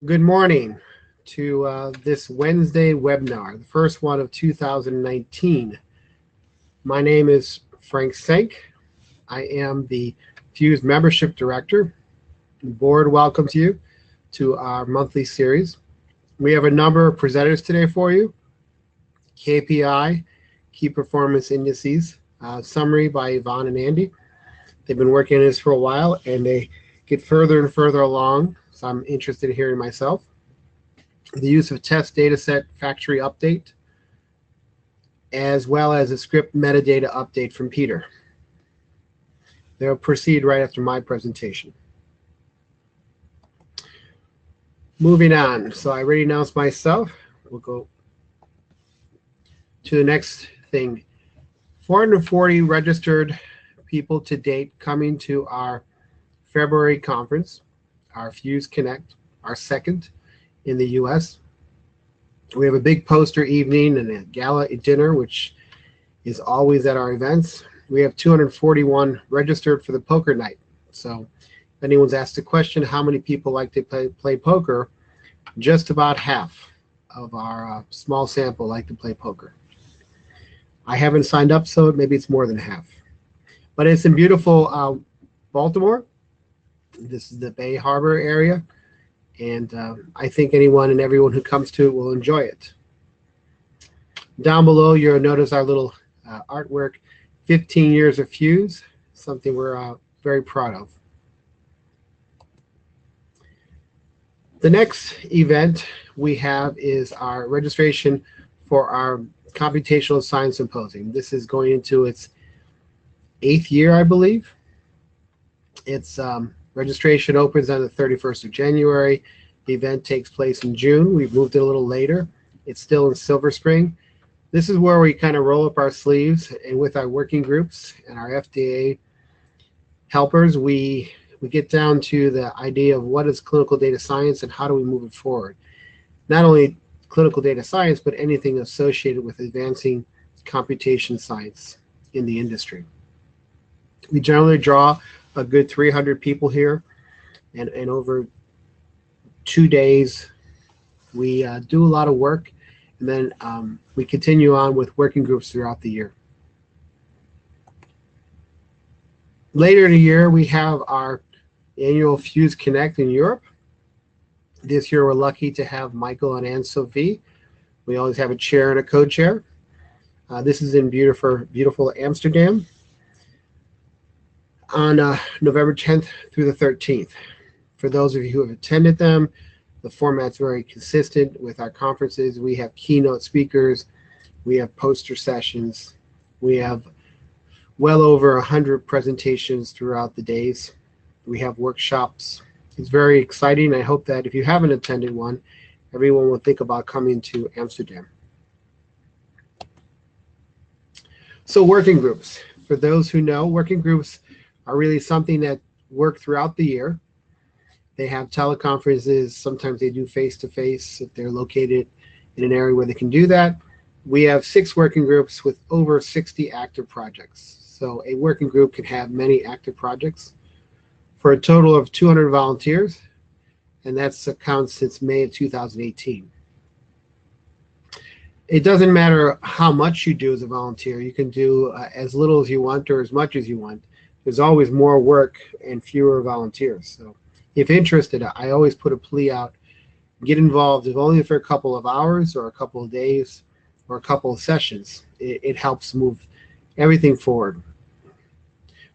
Good morning to this Wednesday webinar, the first one of 2019. My name is Frank Senk. I am the PhUSE Membership Director. The board welcomes you to our monthly series. We have a number of presenters today for you. KPI, Key Performance Indices, summary by Yvonne and Andy. They've been working on this for a while and they get further and further along, so I'm interested in hearing myself. The use of test dataset factory update, as well as a script metadata update from Peter. They'll proceed right after my presentation. Moving on, so I already announced myself. We'll go to the next thing. 440 registered people to date coming to our February conference, our PhUSE Connect, our second in the US. We have a big poster evening and a gala dinner, which is always at our events. We have 241 registered for the poker night. So if anyone's asked a question, how many people like to play poker, just about half of our small sample like to play poker. I haven't signed up, so maybe it's more than half. But it's in beautiful Baltimore. This is the Bay Harbor area. And I think anyone and everyone who comes to it will enjoy it. Down below, you'll notice our little artwork, 15 years of PhUSE, something we're very proud of. The next event we have is our registration for our Computational Science Symposium. This is going into its 8th year, I believe. It's registration opens on the 31st of January. The event takes place in June. We've moved it a little later. It's still in Silver Spring. This is where we kind of roll up our sleeves, and with our working groups and our FDA helpers, we get down to the idea of what is clinical data science and how do we move it forward. Not only clinical data science, but anything associated with advancing computation science in the industry. We generally draw a good 300 people here, and over 2 days we do a lot of work, and then we continue on with working groups throughout the year. Later in the year we have our annual PhUSE Connect in Europe. This year we're lucky to have Michael and Anne-Sophie. We always have a chair and a co-chair. This is in beautiful Amsterdam on November 10th through the 13th. For those of you who have attended them, the format's very consistent with our conferences. We have keynote speakers, we have poster sessions, we have well over 100 presentations throughout the days. We have workshops. It's very exciting. I hope that if you haven't attended one, everyone will think about coming to Amsterdam. So working groups. For those who know, working groups are really something that work throughout the year. They have teleconferences. Sometimes they do face-to-face if they're located in an area where they can do that. We have 6 working groups with over 60 active projects. So a working group can have many active projects for a total of 200 volunteers, and that's accounts since May of 2018. It doesn't matter how much you do as a volunteer. You can do as little as you want or as much as you want. There's always more work and fewer volunteers. So if interested, I always put a plea out, get involved, if only for a couple of hours or a couple of days or a couple of sessions. It helps move everything forward.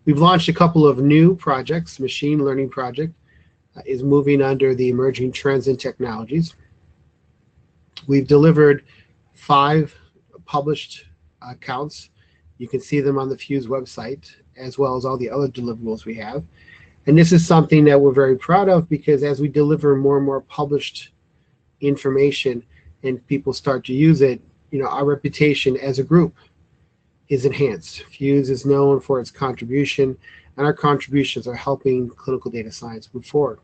We've launched a couple of new projects. Machine learning project is moving under the emerging trends and technologies. We've delivered 5 published accounts. You can see them on the PhUSE website, as well as all the other deliverables we have. And this is something that we're very proud of, because as we deliver more and more published information and people start to use it, our reputation as a group is enhanced. PhUSE is known for its contribution, and our contributions are helping clinical data science move forward.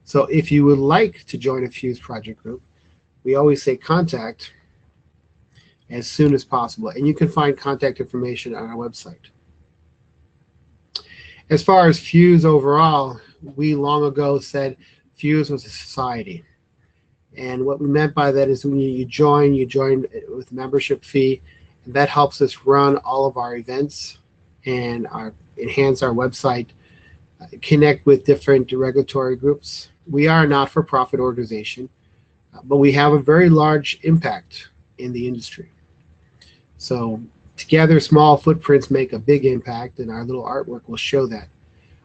So if you would like to join a PhUSE project group, we always say contact as soon as possible, and you can find contact information on our website. As far as PhUSE overall, we long ago said PhUSE was a society. And what we meant by that is when you join with a membership fee, and that helps us run all of our events and enhance our website, connect with different regulatory groups. We are a not-for-profit organization, but we have a very large impact in the industry. So together, small footprints make a big impact, and our little artwork will show that.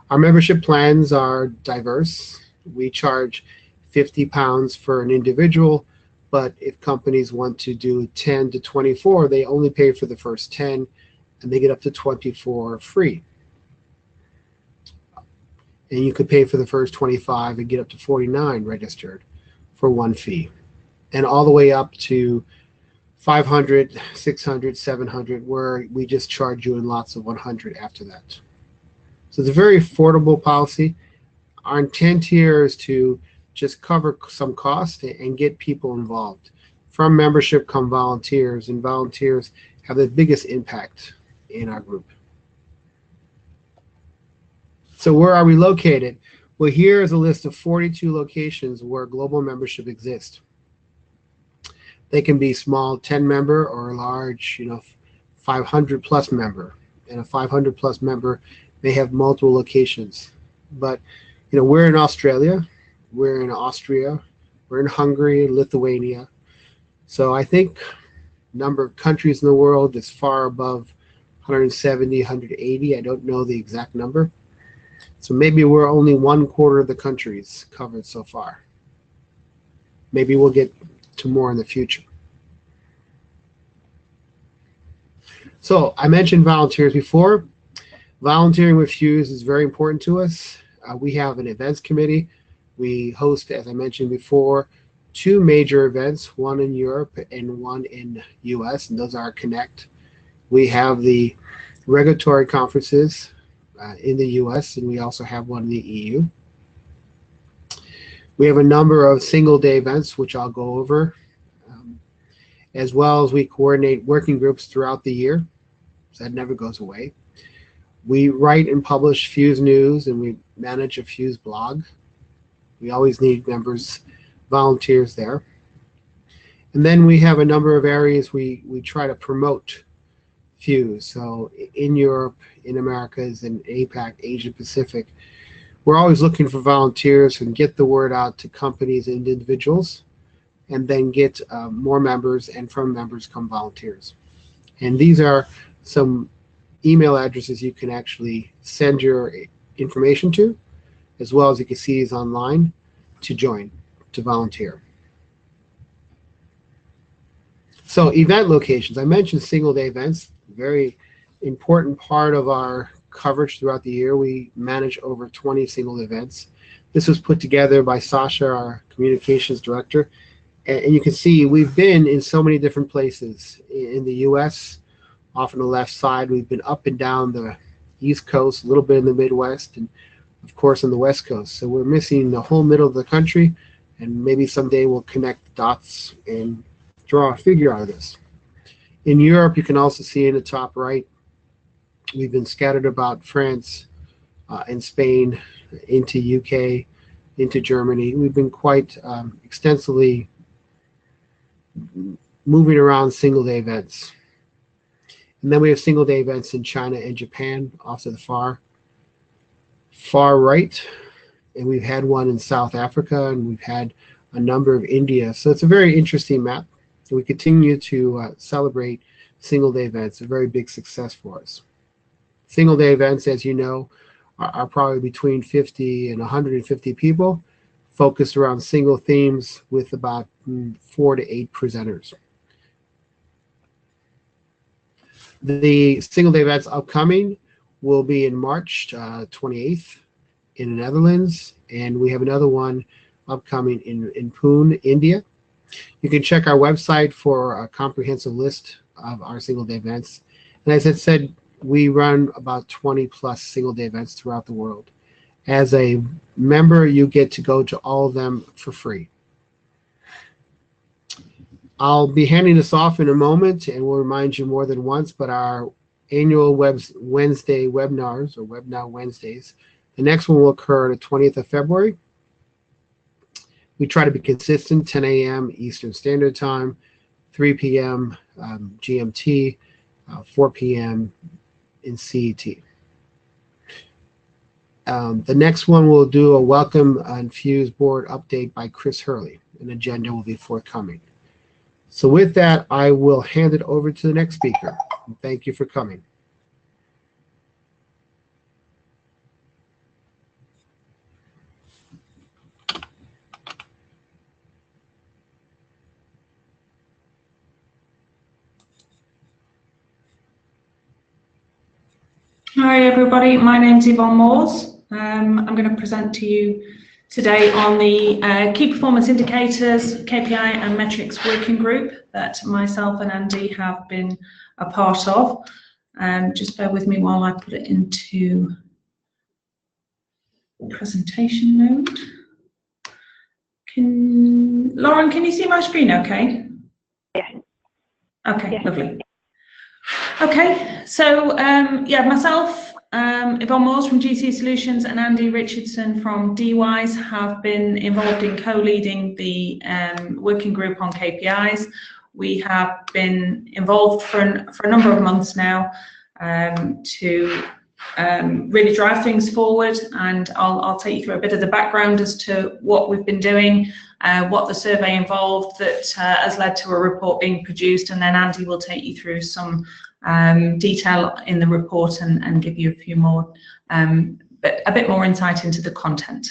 Our membership plans are diverse. We charge £50 for an individual, but if companies want to do 10 to 24, they only pay for the first 10, and they get up to 24 free. And you could pay for the first 25 and get up to 49 registered for one fee, and all the way up to 500, 600, 700, where we just charge you in lots of 100 after that. So it's a very affordable policy. Our intent here is to just cover some cost and get people involved. From membership come volunteers, and volunteers have the biggest impact in our group. So where are we located? Well, here is a list of 42 locations where global membership exists. They can be small 10-member or large, 500-plus member. And a 500-plus member may have multiple locations. But, we're in Australia, we're in Austria, we're in Hungary, Lithuania. So I think number of countries in the world is far above 170, 180. I don't know the exact number. So maybe we're only 1/4 of the countries covered so far. Maybe we'll get to more in the future. So I mentioned volunteers before. Volunteering with PhUSE is very important to us. We have an events committee. We host, as I mentioned before, 2 major events, one in Europe and one in US, and those are Connect. We have the regulatory conferences in the US, and we also have one in the EU. We have a number of single-day events, which I'll go over, as well as we coordinate working groups throughout the year. So that never goes away. We write and publish PhUSE news, and we manage a PhUSE blog. We always need members, volunteers there. And then we have a number of areas we try to promote PhUSE. So in Europe, in Americas, and APAC, Asia Pacific, we're always looking for volunteers and get the word out to companies and individuals, and then get more members, and from members come volunteers. And these are some email addresses you can actually send your information to, as well as you can see these online to join, to volunteer. So event locations. I mentioned single-day events, very important part of our coverage throughout the year. We manage over 20 single events. This was put together by Sasha, our communications director. And you can see we've been in so many different places. In the US, off on the left side, we've been up and down the East Coast, a little bit in the Midwest, and of course on the West Coast. So we're missing the whole middle of the country, and maybe someday we'll connect the dots and draw a figure out of this. In Europe, you can also see in the top right, we've been scattered about France and Spain, into UK, into Germany. We've been quite extensively moving around single-day events. And then we have single-day events in China and Japan, off to the far right. And we've had one in South Africa, and we've had a number of India. So it's a very interesting map. And we continue to celebrate single-day events, a very big success for us. Single-day events, as you know, are probably between 50 and 150 people, focused around single themes with about 4 to 8 presenters. The single-day events upcoming will be in March 28th in the Netherlands, and we have another one upcoming in Pune, India. You can check our website for a comprehensive list of our single-day events. And as I said, we run about 20-plus single-day events throughout the world. As a member, you get to go to all of them for free. I'll be handing this off in a moment, and we'll remind you more than once, but our annual Wednesday webinars, or WebNow Wednesdays, the next one will occur the 20th of February. We try to be consistent, 10 a.m. Eastern Standard Time, 3 p.m. GMT, 4 p.m. in CET. The next one we'll do a welcome and PhUSE board update by Chris Hurley. An agenda will be forthcoming. So with that, I will hand it over to the next speaker. Thank you for coming. Hi everybody, my name's Yvonne Moores. I'm going to present to you today on the Key Performance Indicators, KPI and Metrics Working Group that myself and Andy have been a part of. Just bear with me while I put it into presentation mode. Lauren, can you see my screen okay? Yes. Okay, yes. Lovely. Okay, so yeah, myself, Yvonne Moores from GC Solutions and Andy Richardson from DWISE have been involved in co-leading the working group on KPIs. We have been involved for a number of months now to really drive things forward, and I'll take you through a bit of the background as to what we've been doing, what the survey involved that has led to a report being produced, and then Andy will take you through some detail in the report and give you a few more, a bit more insight into the content.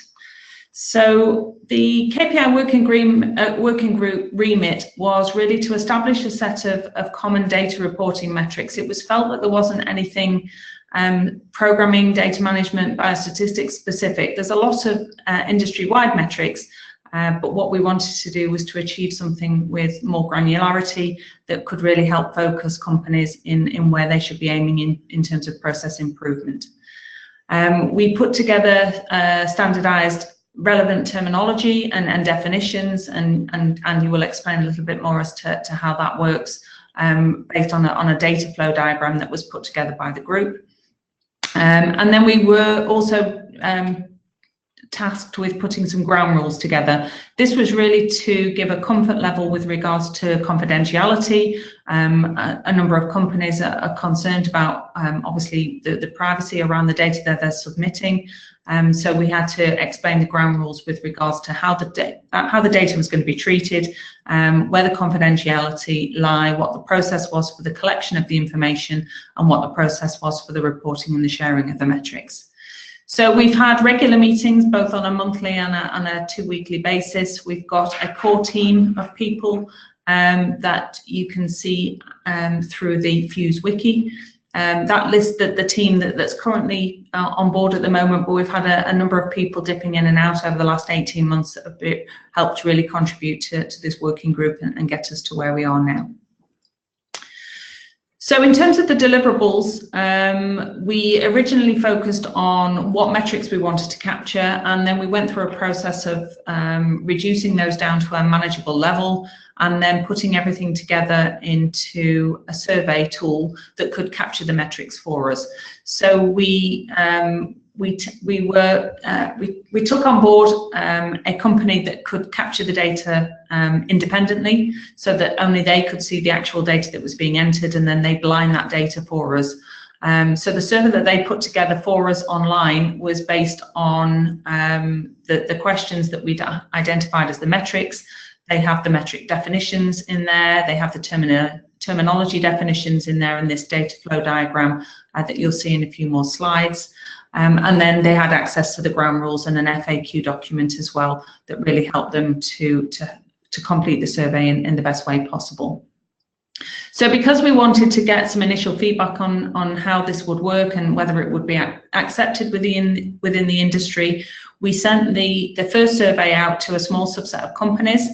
So the KPI working group remit was really to establish a set of common data reporting metrics. It was felt that there wasn't anything programming, data management, biostatistics specific. There's a lot of industry-wide metrics, but what we wanted to do was to achieve something with more granularity that could really help focus companies in where they should be aiming in terms of process improvement. We put together standardized relevant terminology and definitions, and Andy will explain a little bit more as to how that works based on a data flow diagram that was put together by the group. And then we were also tasked with putting some ground rules together. This was really to give a comfort level with regards to confidentiality. A number of companies are concerned about obviously the privacy around the data that they're submitting. So we had to explain the ground rules with regards to how the data was going to be treated, where the confidentiality lie, what the process was for the collection of the information, and what the process was for the reporting and the sharing of the metrics. So we've had regular meetings, both on a monthly and a 2-weekly basis. We've got a core team of people that you can see through the PhUSE wiki. That lists the team that's currently on board at the moment, but we've had a number of people dipping in and out over the last 18 months that have helped really contribute to this working group and get us to where we are now. So in terms of the deliverables, we originally focused on what metrics we wanted to capture, and then we went through a process of reducing those down to a manageable level, and then putting everything together into a survey tool that could capture the metrics for us. So we took on board a company that could capture the data independently, so that only they could see the actual data that was being entered, and then they blind that data for us. So the survey that they put together for us online was based on the questions that we'd identified as the metrics. They have the metric definitions in there, they have the terminology definitions in there in this data flow diagram that you'll see in a few more slides. And then they had access to the ground rules and an FAQ document as well that really helped them to complete the survey in the best way possible. So because we wanted to get some initial feedback on how this would work and whether it would be accepted within the industry, we sent the first survey out to a small subset of companies.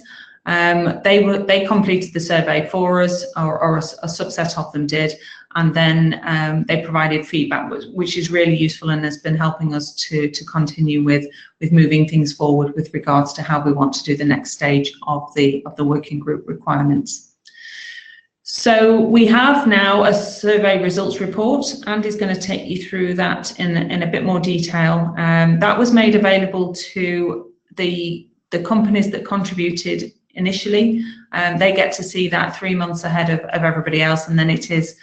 They completed the survey for us, or a subset of them did, and then they provided feedback, which is really useful and has been helping us to continue with moving things forward with regards to how we want to do the next stage of the working group requirements. So we have now a survey results report. Andy's going to take you through that in a bit more detail. That was made available to the the companies that contributed initially, they get to see that 3 months ahead of everybody else, and then it is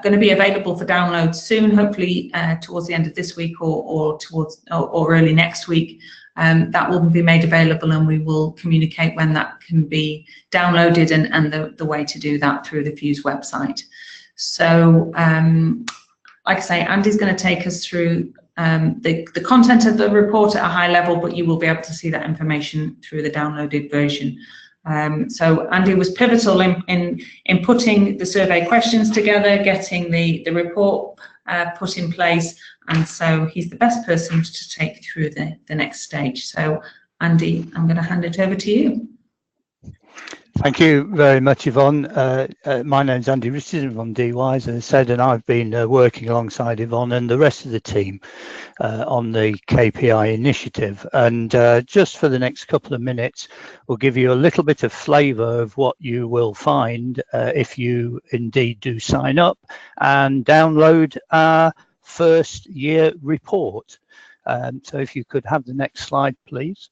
going to be available for download soon, hopefully towards the end of this week or early next week. That will be made available, and we will communicate when that can be downloaded and the way to do that through the PhUSE website. So like I say, Andy's going to take us through the content of the report at a high level, but you will be able to see that information through the downloaded version. So Andy was pivotal in putting the survey questions together, getting the report put in place, and so he's the best person to take through the next stage. So Andy, I'm going to hand it over to you. Thank you very much, Yvonne. My name's Andy Richardson from DWise, as I said, and I've been working alongside Yvonne and the rest of the team on the KPI initiative. And just for the next couple of minutes, we'll give you a little bit of flavour of what you will find if you indeed do sign up and download our first year report. So if you could have the next slide, please.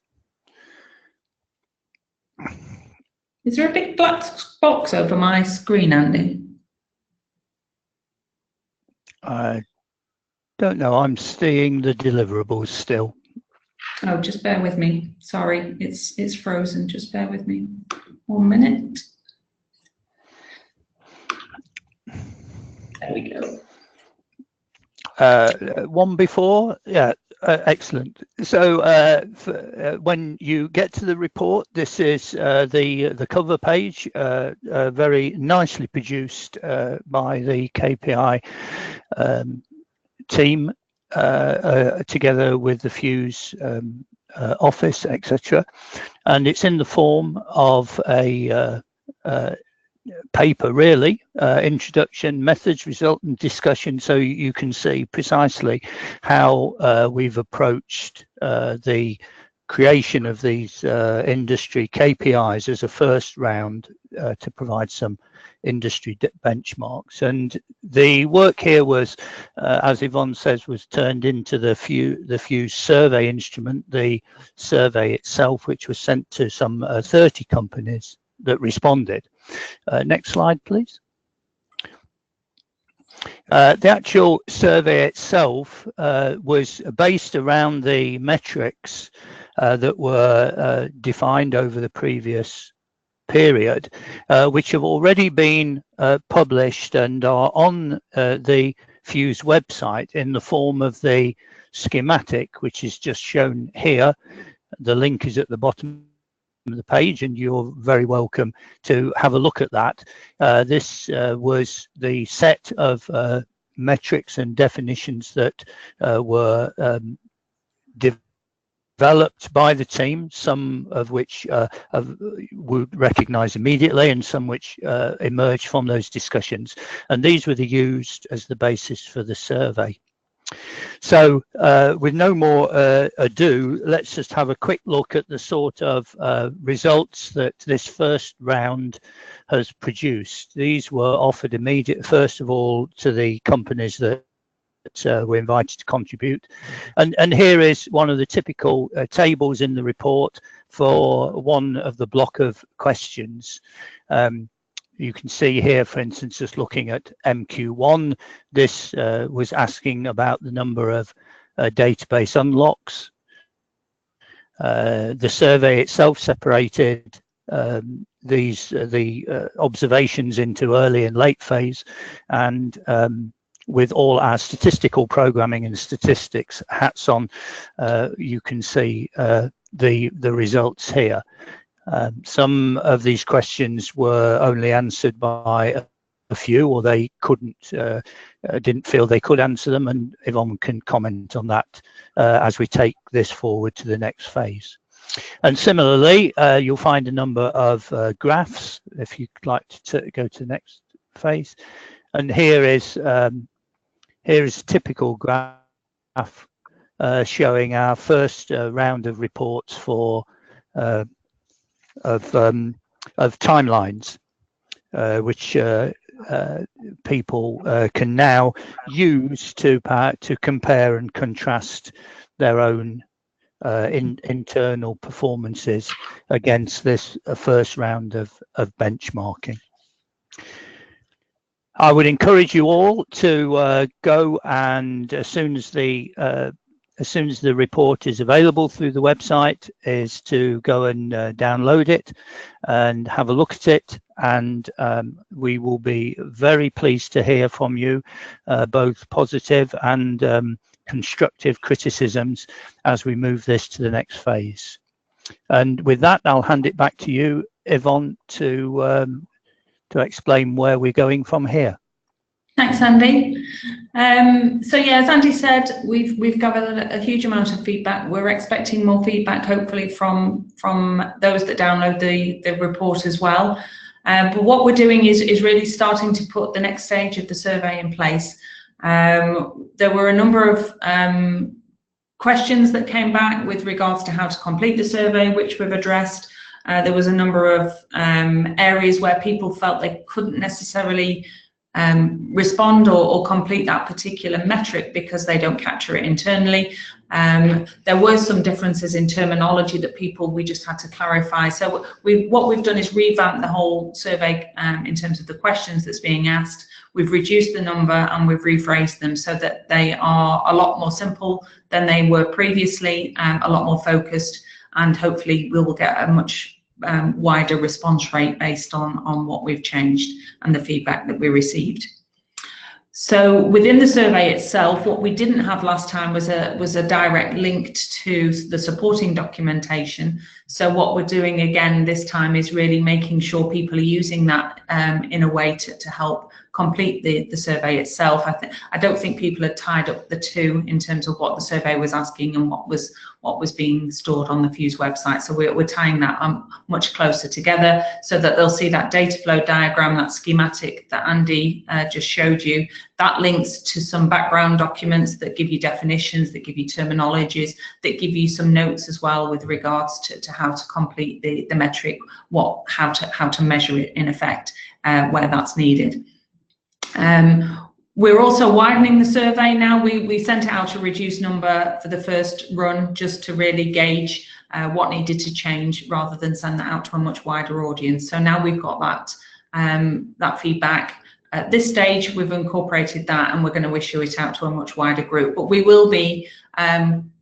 Is there a big black box over my screen, Andy? I don't know. I'm seeing the deliverables still. Oh, just bear with me. Sorry, it's frozen. Just bear with me 1 minute. There we go. One before, yeah. Excellent. So when you get to the report, this is the cover page, very nicely produced by the KPI team together with the PhUSE office, etc. And it's in the form of a paper, really, introduction, methods, result and discussion, so you can see precisely how we've approached the creation of these industry KPIs as a first round to provide some industry benchmarks. And the work here was, as Yvonne says, was turned into the PhUSE survey instrument, the survey itself, which was sent to some 30 companies that responded. Next slide, please. The actual survey itself was based around the metrics that were defined over the previous period, which have already been published and are on the PhUSE website in the form of the schematic, which is just shown here. The link is at the bottom of the page, and you're very welcome to have a look at that. This was the set of metrics and definitions that were developed by the team, some of which would recognize immediately and some which emerged from those discussions, and these were used as the basis for the survey. So with no more ado, let's just have a quick look at the sort of results that this first round has produced. These were offered immediately, first of all, to the companies that were invited to contribute. And here is one of the typical tables in the report for one of the block of questions. You can see here, for instance, just looking at MQ1, this was asking about the number of database unlocks. The survey itself separated the observations into early and late phase, and with all our statistical programming and statistics hats on, you can see the results here. Some of these questions were only answered by a few, or they didn't feel they could answer them, and Yvonne can comment on that as we take this forward to the next phase. And similarly, you'll find a number of graphs, if you'd like to go to the next phase. And here is a typical graph showing our first round of reports for of timelines, which people can now use to compare and contrast their own internal performances against this first round of benchmarking. I would encourage you all to go and as soon as the report is available through the website, is to go and download it and have a look at it. And we will be very pleased to hear from you, both positive and constructive criticisms as we move this to the next phase. And with that, I'll hand it back to you, Yvonne, to explain where we're going from here. Thanks, Andy. So yeah, as Andy said, we've gathered a huge amount of feedback. We're expecting more feedback, hopefully, from those that download the report as well. But what we're doing is really starting to put the next stage of the survey in place. There were a number of questions that came back with regards to how to complete the survey, which we've addressed. There was a number of areas where people felt they couldn't necessarily respond or complete that particular metric because they don't capture it internally. There were some differences in terminology that we just had to clarify. So what we've done is revamp the whole survey in terms of the questions that's being asked. We've reduced the number and we've rephrased them so that they are a lot more simple than they were previously, a lot more focused, and hopefully we will get a much wider response rate based on what we've changed and the feedback that we received. So within the survey itself, what we didn't have last time was a direct link to the supporting documentation. So what we're doing again this time is really making sure people are using that in a way to help complete the survey itself. I don't think people had tied up the two in terms of what the survey was asking and what was being stored on the PhUSE website. So we're tying that much closer together so that they'll see that data flow diagram, that schematic that Andy just showed you. That links to some background documents that give you definitions, that give you terminologies, that give you some notes as well with regards to how to complete the metric, how to measure it in effect where that's needed. We're also widening the survey now. We sent it out a reduced number for the first run just to really gauge what needed to change rather than send that out to a much wider audience. So now we've got that feedback. At this stage, we've incorporated that and we're going to issue it out to a much wider group. But we will be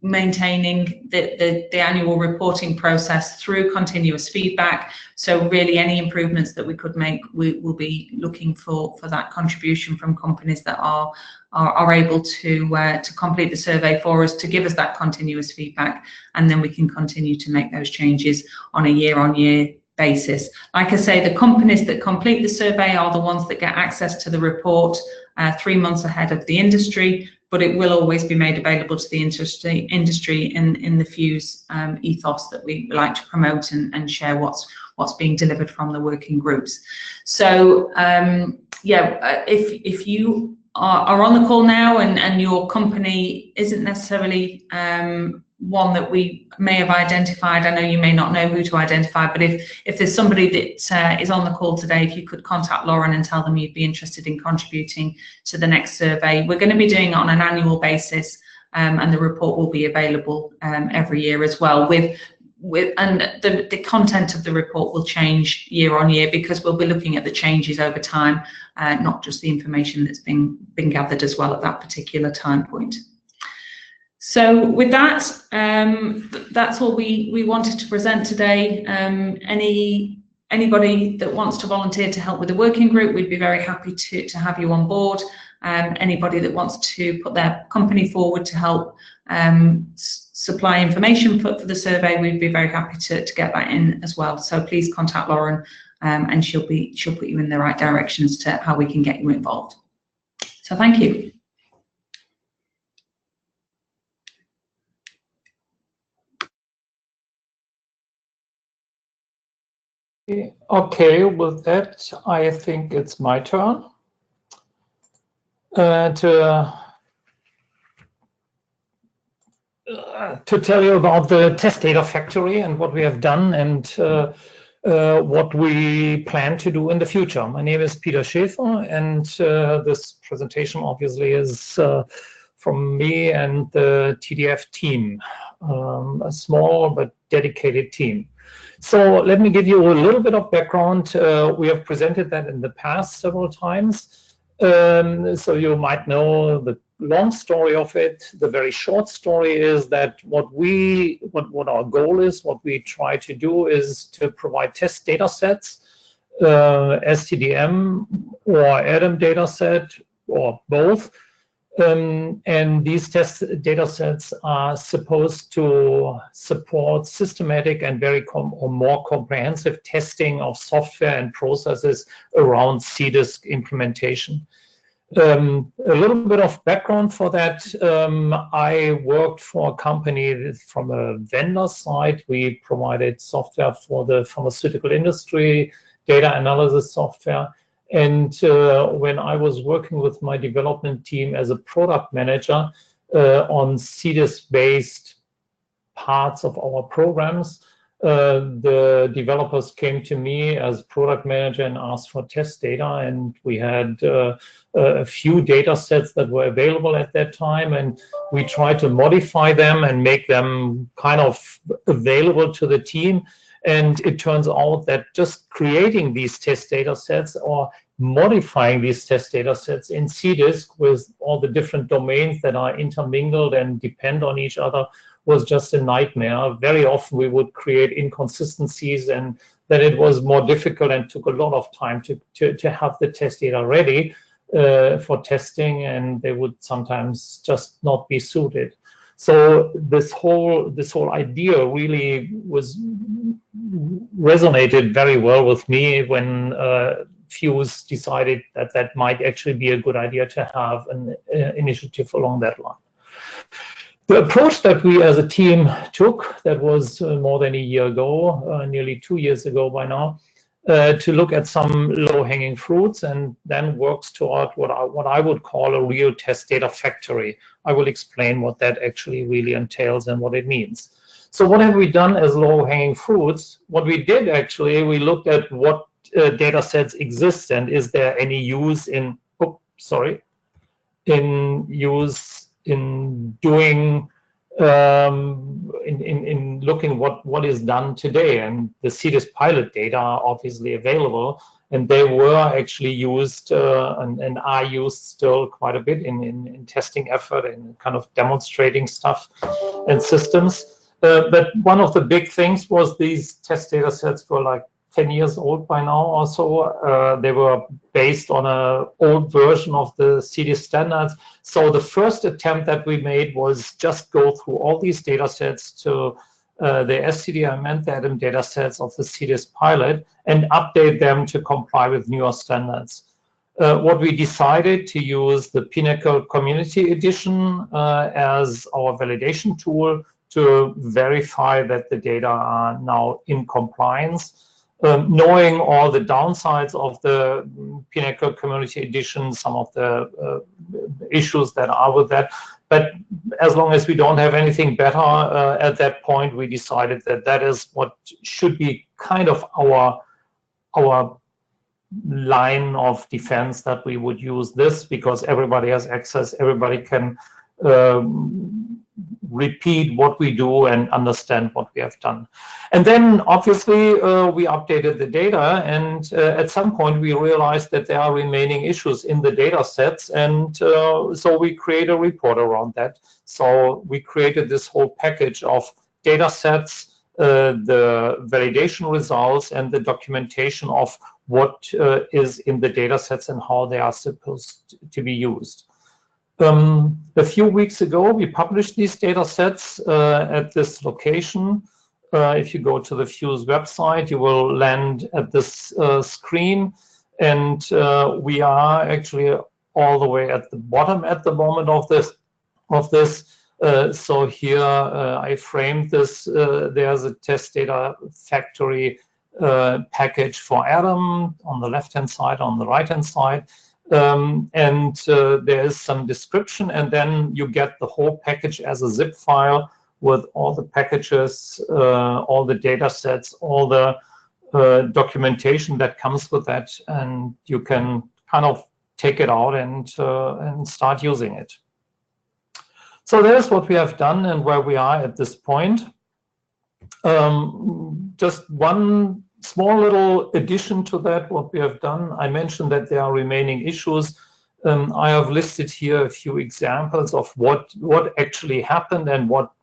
maintaining the annual reporting process through continuous feedback. So really any improvements that we could make, we will be looking for that contribution from companies that are able to complete the survey for us, to give us that continuous feedback, and then we can continue to make those changes on a year-on-year basis. Like I say, the companies that complete the survey are the ones that get access to the report 3 months ahead of the industry, but it will always be made available to the industry in the PhUSE ethos that we like to promote and share what's being delivered from the working groups. So yeah, if you are on the call now and your company isn't necessarily one that we may have identified, I know you may not know who to identify, but if there's somebody that is on the call today, if you could contact Lauren and tell them you'd be interested in contributing to the next survey. We're going to be doing it on an annual basis, and the report will be available every year as well. And the content of the report will change year on year because we'll be looking at the changes over time, not just the information that's been gathered as well at that particular time point. So with that, that's all we wanted to present today. Anybody that wants to volunteer to help with the working group, we'd be very happy to have you on board. Anybody that wants to put their company forward to help supply information for the survey, we'd be very happy to get that in as well. So please contact Lauren and she'll put you in the right direction as to how we can get you involved. So thank you. Okay, with that, I think it's my turn to tell you about the test data factory and what we have done and what we plan to do in the future. My name is Peter Schaefer, and this presentation obviously is from me and the TDF team. a small but dedicated team. So let me give you a little bit of background. We have presented that in the past several times. So you might know the long story of it. The very short story is that what our goal is, what we try to do is to provide test data sets, STDM or ADAM data set or both. And these test data sets are supposed to support systematic and more comprehensive testing of software and processes around CDISC implementation. A little bit of background for that. I worked for a company from a vendor side. We provided software for the pharmaceutical industry, data analysis software. And when I was working with my development team as a product manager on CDISC-based parts of our programs, the developers came to me as product manager and asked for test data. And we had a few data sets that were available at that time. And we tried to modify them and make them kind of available to the team. And it turns out that just creating these test data sets or modifying these test data sets in CDISC with all the different domains that are intermingled and depend on each other was just a nightmare. Very often we would create inconsistencies, and then it was more difficult and took a lot of time to have the test data ready for testing, and they would sometimes just not be suited. So this whole idea really resonated very well with me when PhUSE decided that that might actually be a good idea to have an initiative along that line. The approach that we as a team took, that was more than a year ago, nearly 2 years ago by now, to look at some low-hanging fruits and then works toward what I would call a real test data factory. I will explain what that actually really entails and what it means. So what have we done as low-hanging fruits? What we did actually, we looked at what data sets exist and is there any use in, doing in looking what is done today, and the CDISC pilot data are obviously available, and they were actually used and are used still quite a bit in testing effort and kind of demonstrating stuff and systems. But one of the big things was these test data sets were like 10 years old by now or so. They were based on an old version of the CDISC standards. So the first attempt that we made was just go through all these data sets to the STDM and the ADAM data sets of the CDISC pilot and update them to comply with newer standards. What we decided to use the Pinnacle Community Edition as our validation tool to verify that the data are now in compliance. Knowing all the downsides of the Pinnacle Community Edition, some of the issues that are with that, but as long as we don't have anything better at that point, we decided that that is what should be kind of our line of defense, that we would use this because everybody has access, everybody can repeat what we do and understand what we have done. And then obviously we updated the data, and at some point we realized that there are remaining issues in the data sets, and so we create a report around that. So we created this whole package of data sets, the validation results, and the documentation of what is in the data sets and how they are supposed to be used. A few weeks ago, we published these data sets at this location. If you go to the PhUSE website, you will land at this screen, and we are actually all the way at the bottom at the moment of this. So here I framed this. There's a test data factory package for ADAM on the left-hand side, on the right-hand side. And there is some description, and then you get the whole package as a zip file with all the packages, all the data sets, all the documentation that comes with that, and you can kind of take it out and start using it. So there's what we have done and where we are at this point. Just one small little addition to that, what we have done. I mentioned that there are remaining issues. I have listed here a few examples of what actually happened and what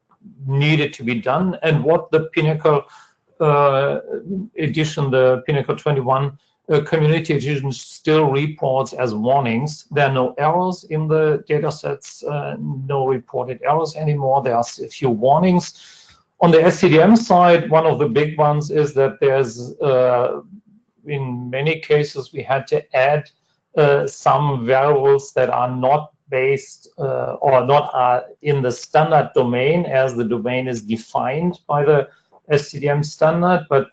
needed to be done, and what the Pinnacle edition, the Pinnacle 21 community edition, still reports as warnings. There are no errors in the data sets, no reported errors anymore. There are a few warnings. On the SCDM side, one of the big ones is that there's, in many cases, we had to add some variables that are not based or not in the standard domain as the domain is defined by the SCDM standard, but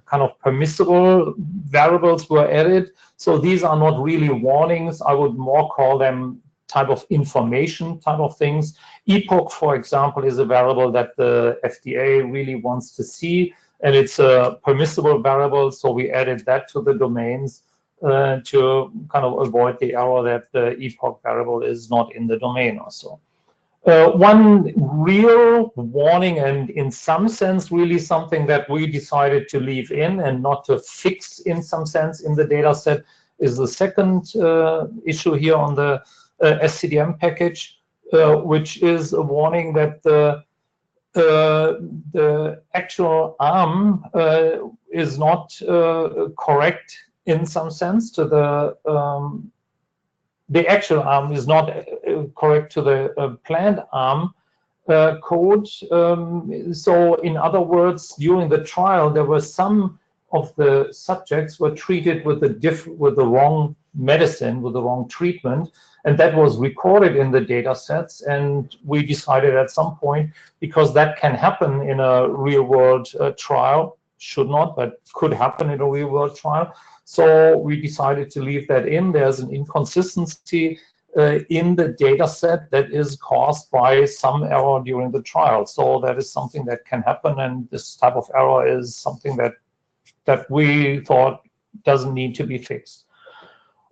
kind of permissible variables were added. So these are not really warnings. I would more call them type of information type of things. Epoch, for example, is a variable that the FDA really wants to see, and it's a permissible variable, so we added that to the domains to kind of avoid the error that the epoch variable is not in the domain or so. One real warning, and in some sense really something that we decided to leave in and not to fix in some sense in the data set, is the second issue here on the SCDM package, which is a warning that the actual arm is not correct in some sense to the actual arm is not correct to the planned arm code. So in other words, during the trial, there were some of the subjects were treated with the wrong medicine, with the wrong treatment, and that was recorded in the data sets. And we decided at some point, because that can happen in a real world trial, should not, but could happen in a real world trial. So we decided to leave that in. There's an inconsistency in the data set that is caused by some error during the trial. So that is something that can happen, and this type of error is something that we thought doesn't need to be fixed.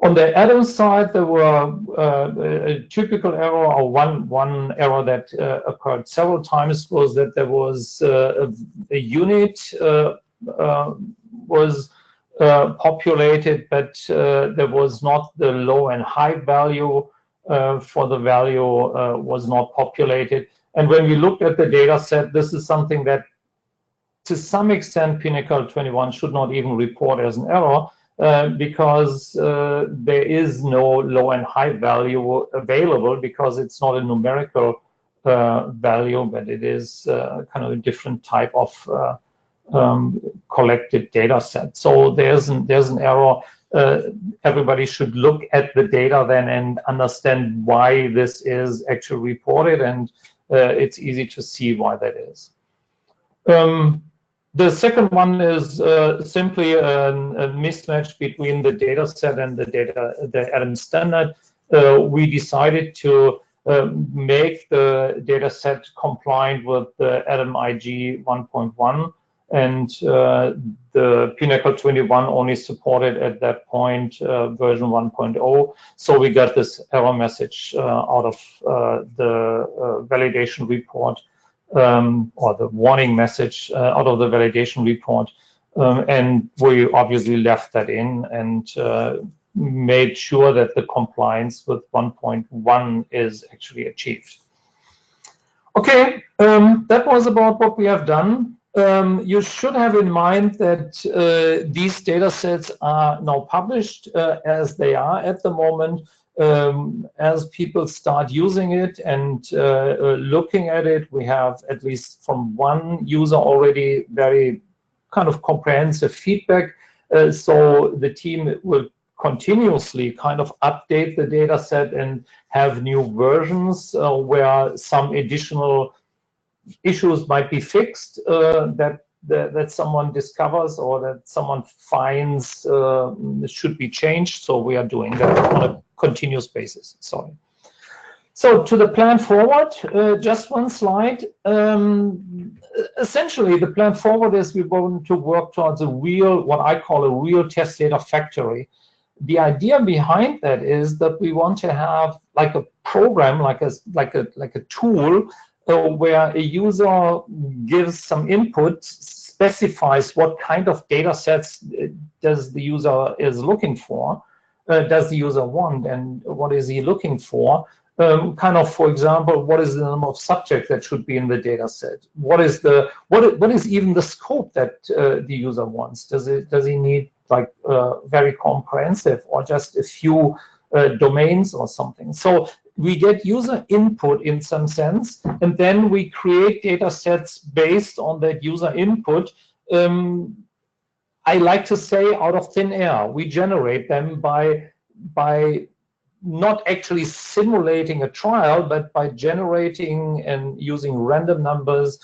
On the Adams side, there were a typical error, or one error that occurred several times, was that there was a unit was populated, but there was not the low and high value for the value was not populated. And when we looked at the data set, this is something that to some extent Pinnacle 21 should not even report as an error, because there is no low and high value available, because it's not a numerical value, but it is kind of a different type of collected data set. So there's an error. Everybody should look at the data then and understand why this is actually reported, and it's easy to see why that is. The second one is simply a mismatch between the data set and the Adams standard. We decided to make the data set compliant with the Adam IG 1.1, and the Pinnacle 21 only supported at that point version 1.0. So we got this error message out of the validation report, or the warning message out of the validation report, and we obviously left that in and made sure that the compliance with 1.1 is actually achieved. Okay, that was about what we have done. You should have in mind that these data sets are now published as they are at the moment. As people start using it and looking at it, we have, at least from one user already, very kind of comprehensive feedback. So the team will continuously kind of update the data set and have new versions where some additional issues might be fixed that someone discovers or that someone finds should be changed. So we are doing that on a continuous basis. Sorry. So to the plan forward, just one slide. Essentially, the plan forward is we want to work towards a real, what I call a real test data factory. The idea behind that is that we want to have like a program, like a tool where a user gives some input, specifies what kind of data sets does the user is looking for, does the user want, and what is he looking for. Kind of, for example, what is the number of subjects that should be in the data set? What is even the scope that the user wants? Does he need like very comprehensive or just a few domains or something? So we get user input in some sense, and then we create data sets based on that user input. I like to say out of thin air. We generate them by not actually simulating a trial, but by generating and using random numbers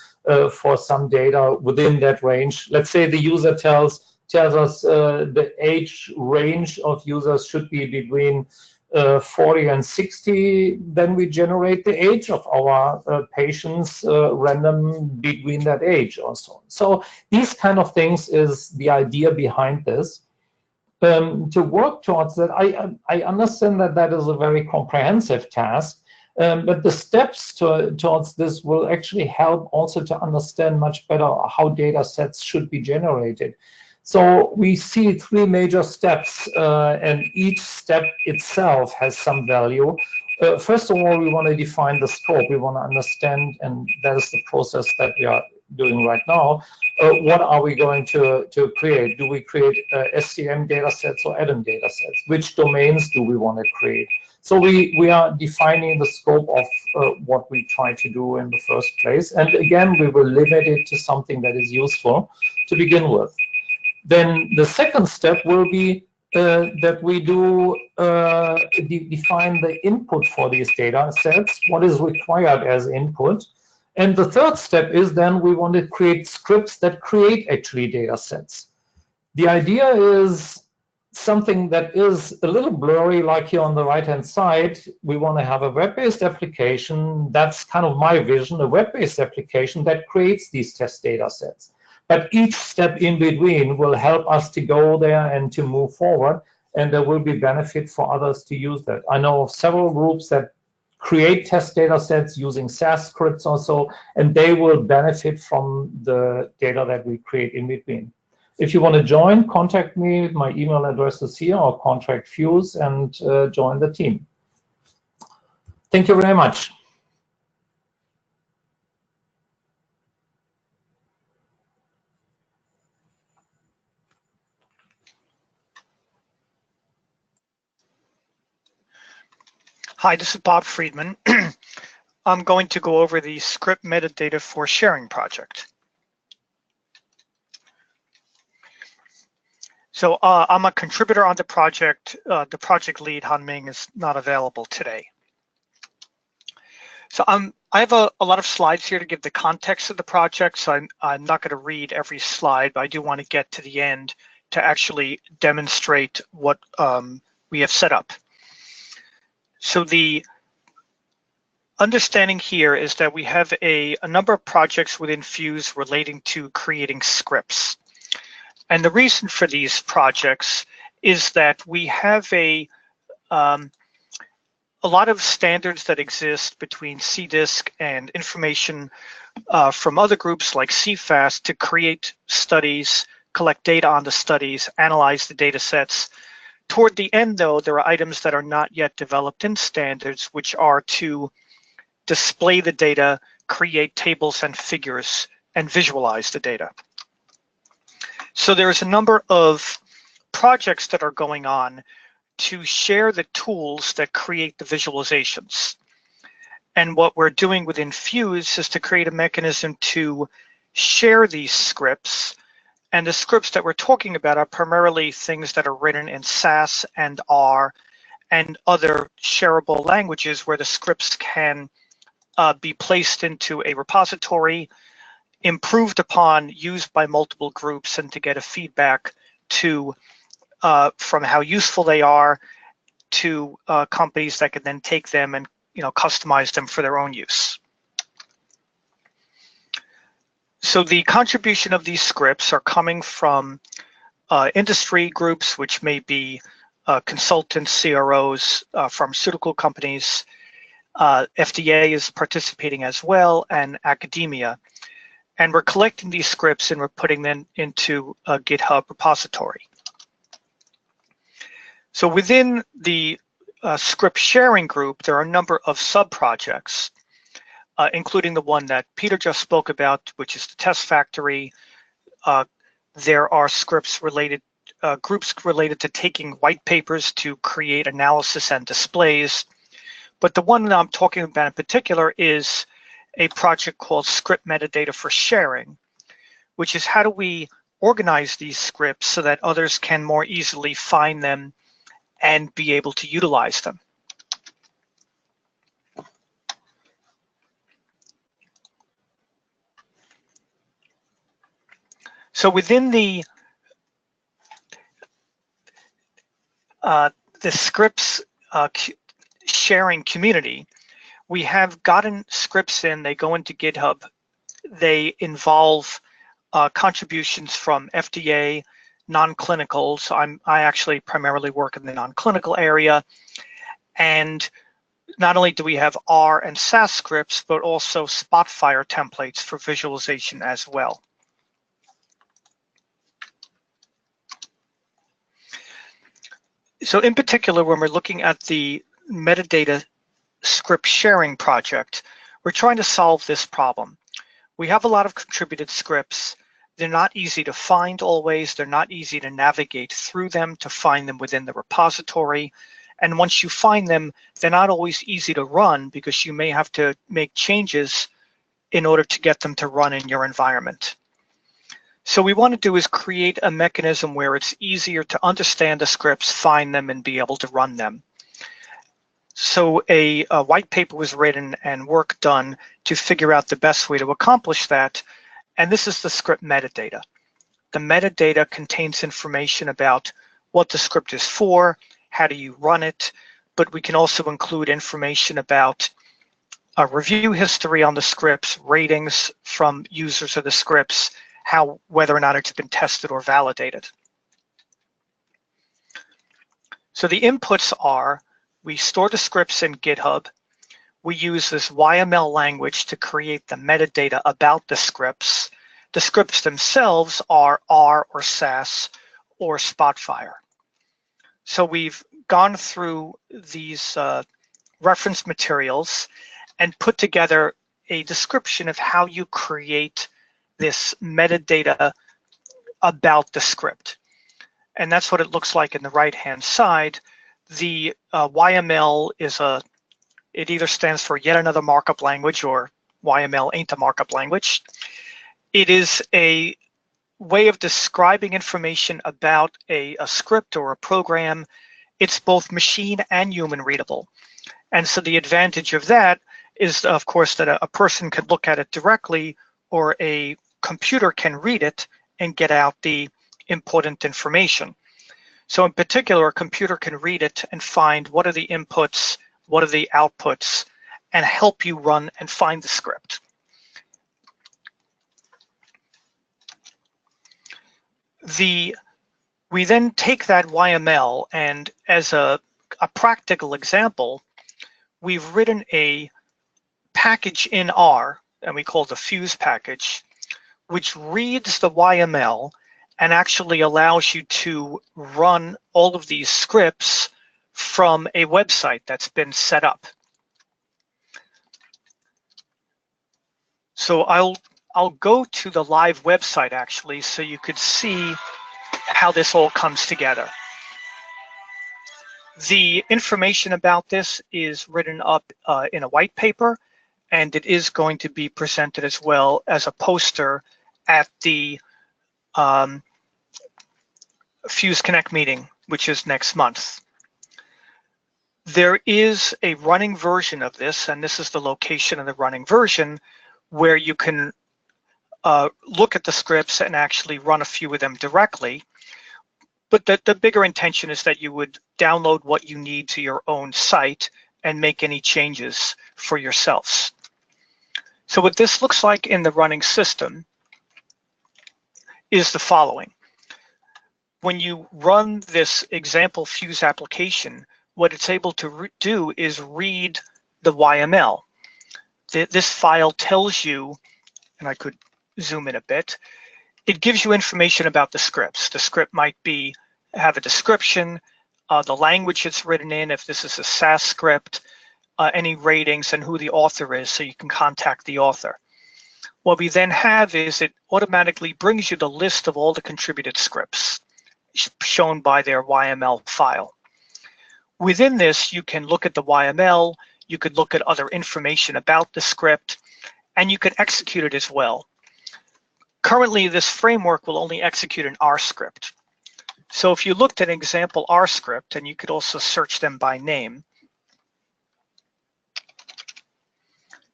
for some data within that range. Let's say the user tells us the age range of users should be between 40 and 60, then we generate the age of our patients random between that age or so on. So these kind of things is the idea behind this. To work towards that, I understand that that is a very comprehensive task, but the steps towards this will actually help also to understand much better how data sets should be generated. So we see 3 major steps, and each step itself has some value. First of all, we want to define the scope. We want to understand, and that is the process that we are doing right now. What are we going to create? Do we create SCM data sets or ADAM data sets? Which domains do we want to create? So we are defining the scope of what we try to do in the first place. And again, we will limit it to something that is useful to begin with. Then the second step will be that we do define the input for these data sets, what is required as input. And the third step is then we want to create scripts that create actually data sets. The idea is something that is a little blurry, like here on the right-hand side. We want to have a web-based application. That's kind of my vision, a web-based application that creates these test data sets. But each step in between will help us to go there and to move forward, and there will be benefit for others to use that. I know of several groups that create test data sets using SAS scripts also, and they will benefit from the data that we create in between. If you want to join, contact me. My email address is here, or contact PhUSE and join the team. Thank you very much. Hi, this is Bob Friedman. I'm going to go over the script metadata for sharing project. So I'm a contributor on the project. The project lead, Han Ming, is not available today. So I have a lot of slides here to give the context of the project, so I'm not going to read every slide, but I do want to get to the end to actually demonstrate what we have set up. So the understanding here is that we have a number of projects within PhUSE relating to creating scripts. And the reason for these projects is that we have a lot of standards that exist between CDISC and information from other groups like CFAST to create studies, collect data on the studies, analyze the data sets. Toward the end, though, there are items that are not yet developed in standards, which are to display the data, create tables and figures, and visualize the data. So there's a number of projects that are going on to share the tools that create the visualizations. And what we're doing within PhUSE is to create a mechanism to share these scripts. And the scripts that we're talking about are primarily things that are written in SAS and R and other shareable languages where the scripts can be placed into a repository, improved upon, used by multiple groups, and to get a feedback to from how useful they are to companies that can then take them and customize them for their own use. So the contribution of these scripts are coming from industry groups, which may be consultants, CROs, pharmaceutical companies. FDA is participating as well, and academia. And we're collecting these scripts and we're putting them into a GitHub repository. So within the script sharing group, there are a number of sub-projects, including the one that Peter just spoke about, which is the test factory. There are scripts related, groups related to taking white papers to create analysis and displays. But the one that I'm talking about in particular is a project called Script Metadata for Sharing, which is how do we organize these scripts so that others can more easily find them and be able to utilize them. So within the scripts sharing community, we have gotten scripts in, they go into GitHub, they involve contributions from FDA, non-clinical, so I actually primarily work in the non-clinical area, and not only do we have R and SAS scripts, but also Spotfire templates for visualization as well. So in particular, when we're looking at the metadata script sharing project, we're trying to solve this problem. We have a lot of contributed scripts. They're not easy to find always. They're not easy to navigate through them, to find them within the repository. And once you find them, they're not always easy to run because you may have to make changes in order to get them to run in your environment. So what we want to do is create a mechanism where it's easier to understand the scripts, find them, and be able to run them. So a white paper was written and work done to figure out the best way to accomplish that. And this is the script metadata. The metadata contains information about what the script is for, how do you run it, but we can also include information about a review history on the scripts, ratings from users of the scripts, whether or not it's been tested or validated. So the inputs are, we store the scripts in GitHub. We use this YML language to create the metadata about the scripts. The scripts themselves are R or SAS or Spotfire. So we've gone through these reference materials and put together a description of how you create this metadata about the script. And that's what it looks like in the right-hand side. The YML is it either stands for yet another markup language or YML ain't a markup language. It is a way of describing information about a script or a program. It's both machine and human readable. And so the advantage of that is, of course, that a person could look at it directly, or a computer can read it and get out the important information. So in particular, a computer can read it and find what are the inputs, what are the outputs, and help you run and find the script. We then take that YML, and as a practical example, we've written a package in R, and we call it the PhUSE package, which reads the YML and actually allows you to run all of these scripts from a website that's been set up. So I'll go to the live website actually, so you could see how this all comes together. The information about this is written up in a white paper, and it is going to be presented as well as a poster at the PhUSE Connect meeting, which is next month. There is a running version of this, and this is the location of the running version, where you can look at the scripts and actually run a few of them directly. But the bigger intention is that you would download what you need to your own site and make any changes for yourselves. So what this looks like in the running system is the following. when you run this example PhUSE application, what it's able to do is read the YML. This file tells you, and I could zoom in a bit, it gives you information about the scripts. The script might have a description, the language it's written in, if this is a SAS script, any ratings, and who the author is, so you can contact the author. What we then have is it automatically brings you the list of all the contributed scripts shown by their YML file. Within this, you can look at the YML, you could look at other information about the script, and you can execute it as well. Currently, this framework will only execute an R script. So if you looked at an example R script, and you could also search them by name.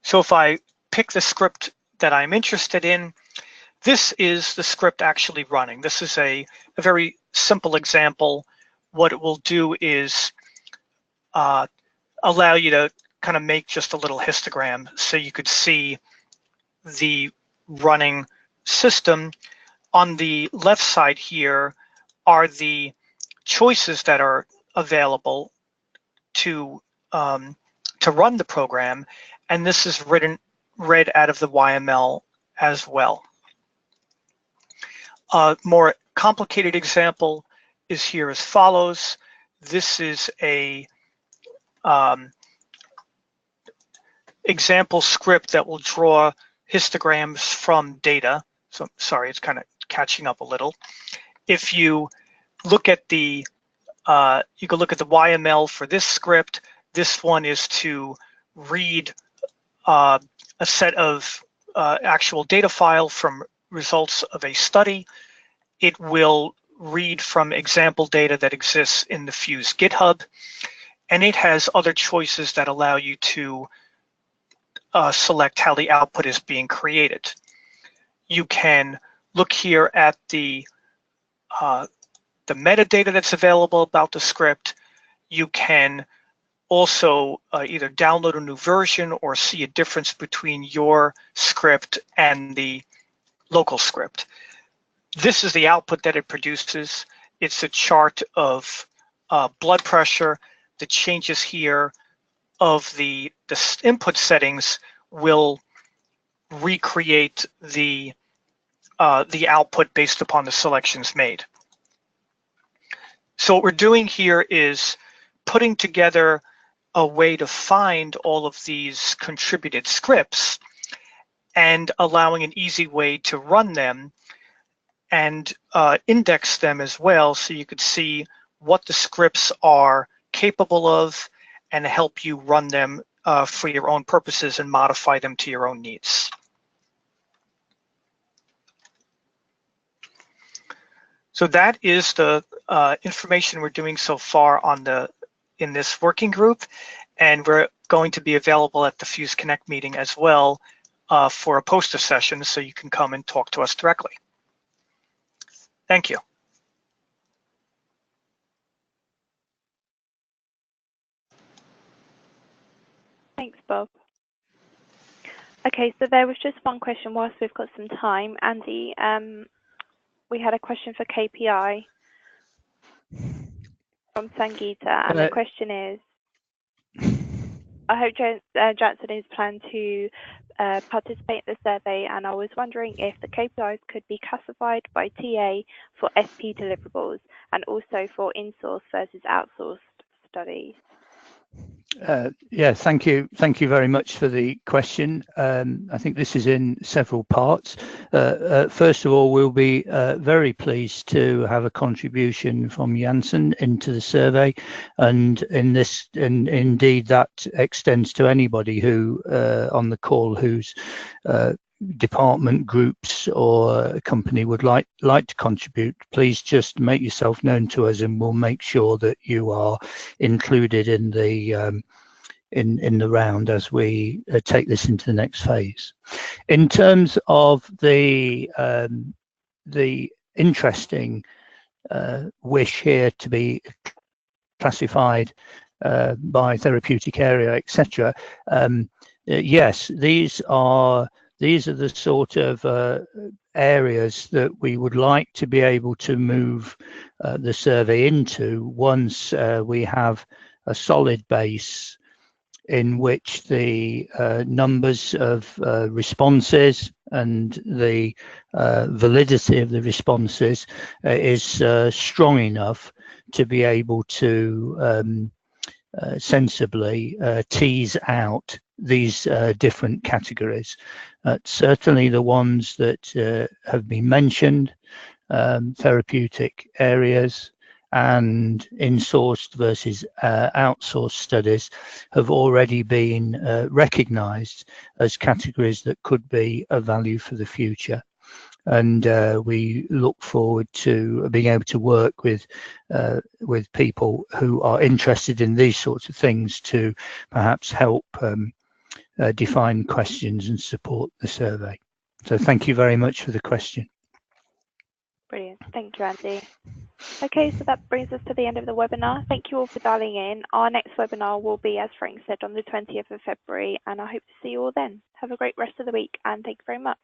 So if I pick the script that I'm interested in, this is the script actually running. This is a very simple example. What it will do is allow you to kind of make just a little histogram so you could see the running system. On the left side here are the choices that are available to run the program, and this is read out of the YML as well. A more complicated example is here as follows. This is a example script that will draw histograms from data. So sorry, it's kind of catching up a little. If you look at the, you can look at the YML for this script. This one is to read a set of actual data file from results of a study. It will read from example data that exists in the PhUSE GitHub, and it has other choices that allow you to select how the output is being created. You can look here at the metadata that's available about the script. You can also either download a new version or see a difference between your script and the local script. This is the output that it produces. It's a chart of blood pressure. The changes here of the input settings will recreate the output based upon the selections made. So what we're doing here is putting together a way to find all of these contributed scripts and allowing an easy way to run them and index them as well, so you could see what the scripts are capable of and help you run them for your own purposes and modify them to your own needs. So that is the information we're doing so far on in this working group, and we're going to be available at the PhUSE Connect meeting as well for a poster session, so you can come and talk to us directly. Thank you. Thanks, Bob. Okay, so there was just one question whilst we've got some time. Andy, we had a question for KPI from Sangeeta, and the question is, I hope Jackson is planned to participate in the survey, and I was wondering if the KPIs could be classified by TA for SP deliverables and also for in-source versus outsourced studies. Yeah, thank you very much for the question. I think this is in several parts. First of all, we'll be very pleased to have a contribution from Janssen into the survey, and indeed that extends to anybody who on the call whose department, groups or company would like to contribute. Please just make yourself known to us, and we'll make sure that you are included in the round as we take this into the next phase. In terms of the interesting wish here to be classified by therapeutic area, etc. Yes, these are the sort of areas that we would like to be able to move the survey into once we have a solid base in which the numbers of responses and the validity of the responses is strong enough to be able to sensibly tease out these different categories. Certainly the ones that have been mentioned, therapeutic areas and in-sourced versus outsourced studies have already been recognized as categories that could be of value for the future. And we look forward to being able to work with people who are interested in these sorts of things to perhaps help define questions and support the survey. So thank you very much for the question. Brilliant. Thank you, Andy. Okay, so that brings us to the end of the webinar. Thank you all for dialing in. Our next webinar will be, as Frank said, on the 20th of February, and I hope to see you all then. Have a great rest of the week, and thank you very much.